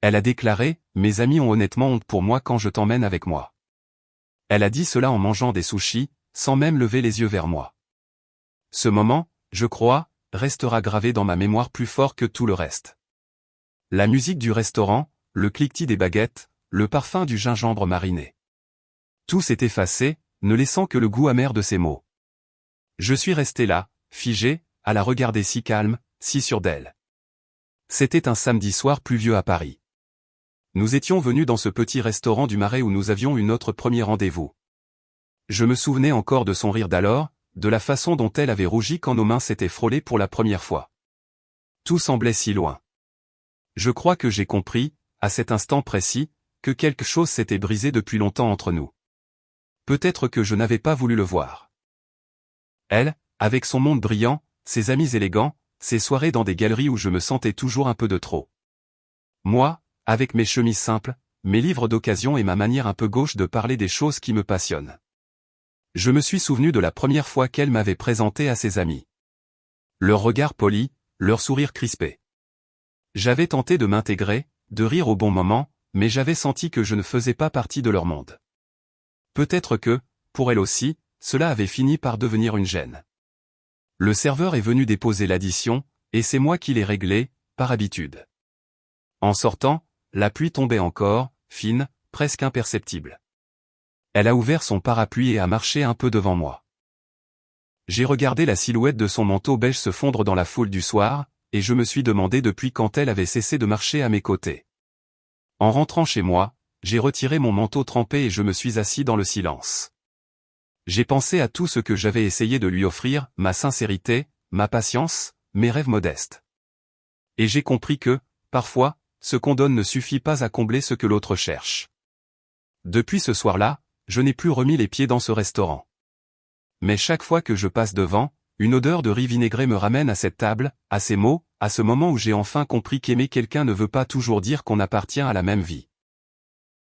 Elle a déclaré, mes amis ont honnêtement honte pour moi quand je t'emmène avec moi. Elle a dit cela en mangeant des sushis, sans même lever les yeux vers moi. Ce moment, je crois, restera gravé dans ma mémoire plus fort que tout le reste. La musique du restaurant, le cliquetis des baguettes, le parfum du gingembre mariné. Tout s'est effacé, ne laissant que le goût amer de ses mots. Je suis resté là, figé, à la regarder si calme, si sûre d'elle. C'était un samedi soir pluvieux à Paris. Nous étions venus dans ce petit restaurant du Marais où nous avions eu notre premier rendez-vous. Je me souvenais encore de son rire d'alors, de la façon dont elle avait rougi quand nos mains s'étaient frôlées pour la première fois. Tout semblait si loin. Je crois que j'ai compris, à cet instant précis, que quelque chose s'était brisé depuis longtemps entre nous. Peut-être que je n'avais pas voulu le voir. Elle, avec son monde brillant, ses amis élégants, ses soirées dans des galeries où je me sentais toujours un peu de trop. Moi, avec mes chemises simples, mes livres d'occasion et ma manière un peu gauche de parler des choses qui me passionnent. Je me suis souvenu de la première fois qu'elle m'avait présenté à ses amis. Leur regard poli, leur sourire crispé. J'avais tenté de m'intégrer, de rire au bon moment, mais j'avais senti que je ne faisais pas partie de leur monde. Peut-être que, pour elle aussi, cela avait fini par devenir une gêne. Le serveur est venu déposer l'addition, et c'est moi qui l'ai réglé, par habitude. En sortant, la pluie tombait encore, fine, presque imperceptible. Elle a ouvert son parapluie et a marché un peu devant moi. J'ai regardé la silhouette de son manteau beige se fondre dans la foule du soir, et je me suis demandé depuis quand elle avait cessé de marcher à mes côtés. En rentrant chez moi, j'ai retiré mon manteau trempé et je me suis assis dans le silence. J'ai pensé à tout ce que j'avais essayé de lui offrir, ma sincérité, ma patience, mes rêves modestes. Et j'ai compris que, parfois, ce qu'on donne ne suffit pas à combler ce que l'autre cherche. Depuis ce soir-là, je n'ai plus remis les pieds dans ce restaurant. Mais chaque fois que je passe devant, une odeur de riz vinaigré me ramène à cette table, à ces mots, à ce moment où j'ai enfin compris qu'aimer quelqu'un ne veut pas toujours dire qu'on appartient à la même vie.